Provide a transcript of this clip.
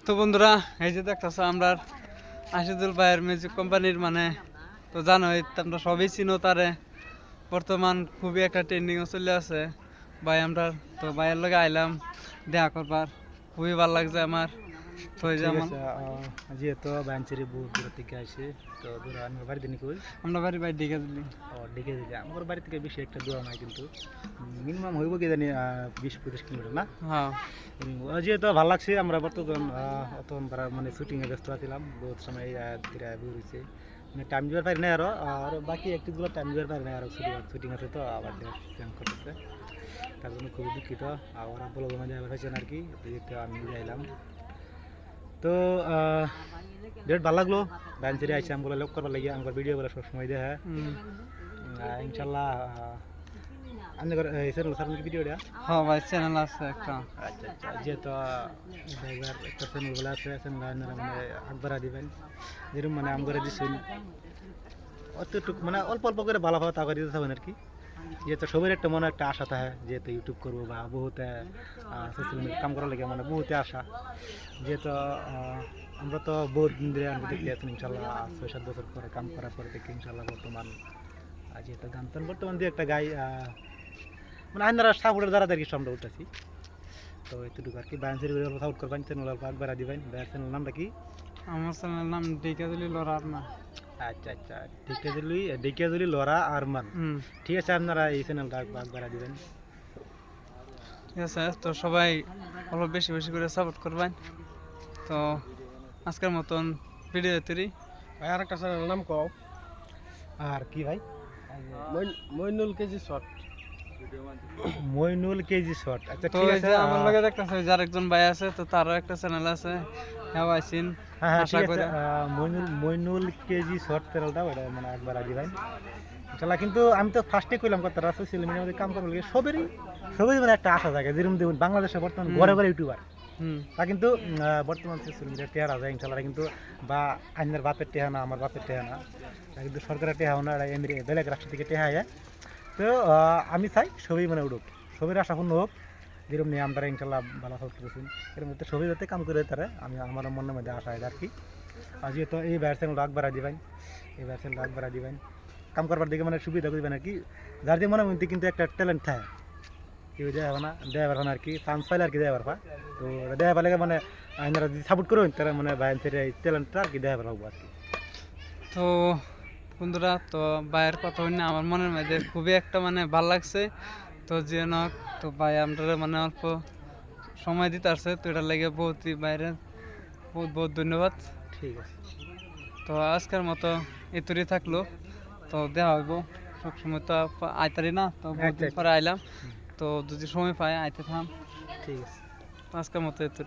তো বন্ধুরা, এই যে দেখতেছো আমরা আশিদুল ভাইয়ের মিউজিক কোম্পানির তো জানোই তোমরা সবই চিনো তারে। বর্তমান খুবই একটা ট্রেন্ডিংও চলে আছে ভাই। আমরা তো ভাইয়ের লগে আইলাম দেখা করবার, খুবই ভালো লাগছে আমার। তো এই যে ঠিক আছে, যেহেতু বাঞ্চেরি বহু দূর থেকে আসে, তো দূর আমার বাড়িতে নি কই আমরা বাড়ি ভাই ডেকে দিলি। ডেকে দিলে আমার বাড়ি থেকে বেশি একটা দূর নাই, কিন্তু মিনিমাম হইব কি জানি 20-25 কিলোমিটার না। হ্যাঁ, যেহেতু ভালো লাগছে। আমরা বর্তমান মানে শুটিংয়ে ব্যস্ত আছিলাম, বহুত সময় বের হয়েছে, মানে টাইম দিবার পারি না আরো। আর বাকি একটুগুলো টাইম দিবার পারি না আরো, শুটিং আছে তো আবার চেঞ্জ করতেছে, তার জন্য খুবই দুঃখিত। আর ওরা বলো জমা যাবার হয়েছেন আর কি, যেহেতু আমি যাইলাম। তো ডেট ভালো লাগলো, ব্যাঞ্চেরি আইসি আমি বলে লোক করবার লাগে আমার ভিডিও বলে সবসময় দেয়। ইনশাল্লাহ আপনি ভিডিও দেয়া। হ্যাঁ ভাই, চ্যানেল আছে একটা। আচ্ছা আচ্ছা, যেহেতু ড্রাইভার একটা চ্যানেল বলে আছে, চ্যানেল মানে আগবাড়া দিবেন, যেরকম মানে আম করে দিচ্ছেন অতটুকু, মানে অল্প অল্প করে ভালো ভালো টাকা দিতে থাকবেন আর কি। যেহেতু সবার একটা মনে একটা আশা থাকে, যেহেতু ইউটিউব করবো বা বহুতে সোশ্যাল মিডিয়া কাম করার লাগে, মানে বহুতে আশা। যেহেতু আমরা তো বহুত দিন ধরে আমি দেখতে আছি, ইনশাল্লাহ 6-7 বছর পরে কাম করার পরে দেখি ইনশাল্লাহ বর্তমান যেহেতু গান টান বর্তমান দিয়ে একটা গাই, মানে আপনারা সাপোর্টের দ্বারা দেখি আমরা উঠতেছি। তো এতটুকু আর কি। বায়ানসের সাপোর্ট করবেন, চ্যানেল আগবাড়া দিবেন। বায়ার চ্যানেল নামটা কি? আমার চ্যানেলের নাম ডেকে দিলি লড়ার না। আচ্ছা আচ্ছা, ডেকে দিলি লরা আরমান। ঠিক আছে, আপনারা এই চ্যানেলটা আগবাড়া দিবেন। ঠিক আছে, তো সবাই অল্প বেশি বেশি করে সাপোর্ট করবেন। তো আজকের মতন ভিডিও তৈরি। ভাই আর একটা চ্যানেলের নাম কও। আর কি ভাই? Mainul KG short. Mainul KG short. আচ্ছা তো ঠিক এই আছে, যে আমার লগে দেখতেছে যার একজন ভাই আছে, তো তারও একটা চ্যানেল আছে, হ্যাঁ আইসিন। হ্যাঁ হ্যাঁ আশা ঠিক করি আছে। মইনুল কেজি শর্ট চ্যানেলটা ওটা মানে আগবাড়া দিবেন ইনশাল্লাহ। কিন্তু আমি তো ফার্স্টে কইলাম কথা, সোশ্যাল মিডিয়ার মধ্যে কাম করার লাগে সবারই মানে একটা আশা থাকে, যেরকম দেখুন বাংলাদেশে বর্তমান ঘরে ঘরে ইউটিউবার। তা কিন্তু বর্তমান সোশ্যাল মিডিয়ার টেহারা যায় ইনশাল্লাহ, কিন্তু বা আইনের বাপের টেহা না, আমার বাপের টেহা না, কিন্তু সরকারের টেহাও না, বেলেগ রাষ্ট্র থেকে টেহা যায়। তো আমি চাই সবই মানে উঠুক, সবের আশাপূর্ণ হোক, যেরকম নিয়ে আমরা ইনশাল্লাহ ভালো সাপোর্ট করেছেন, এর মধ্যে সবই যাতে কাম করে তারা আমি আমার মনের মধ্যে আশা হয় আর কি। আর যেহেতু এই বাইরের চ্যানেল আগবাড়া দিবেন, কাম করবার দিকে মানে সুবিধা করবেন আর কি। যার যে মনের মধ্যে কিন্তু একটা ট্যালেন্ট থাকে, কেউ দেওয়া হবে না, দেওয়া পারবে না আর কি, চান্স পাইলে আর কি দেওয়া পারবা। তো দেওয়া পারলে মানে আপনারা যদি সাপোর্ট করবেন তারা মানে বাইরের এই ট্যালেন্টটা আর কি দেওয়া পারবো আর কি। তো বন্ধুরা, তো ভাইয়ের কথা শুনে আমার মনের মধ্যে খুবই একটা ভাল লাগছে। তো যে হোক, তো ভাই আমরা অল্প সময় দিতে আসছে, তো এটার লাগে বহুতই বাইরে বহুত বহুত ধন্যবাদ। ঠিক আছে, তো আজকের মতো এতই থাকলো। তো দেখা হইব, সবসময় তো আইতারি না, তো বহুত দিন পরে আইলাম। তো যদি সময় পাই আইতে থাম। ঠিক আছে। তো আজকের মতো এতই।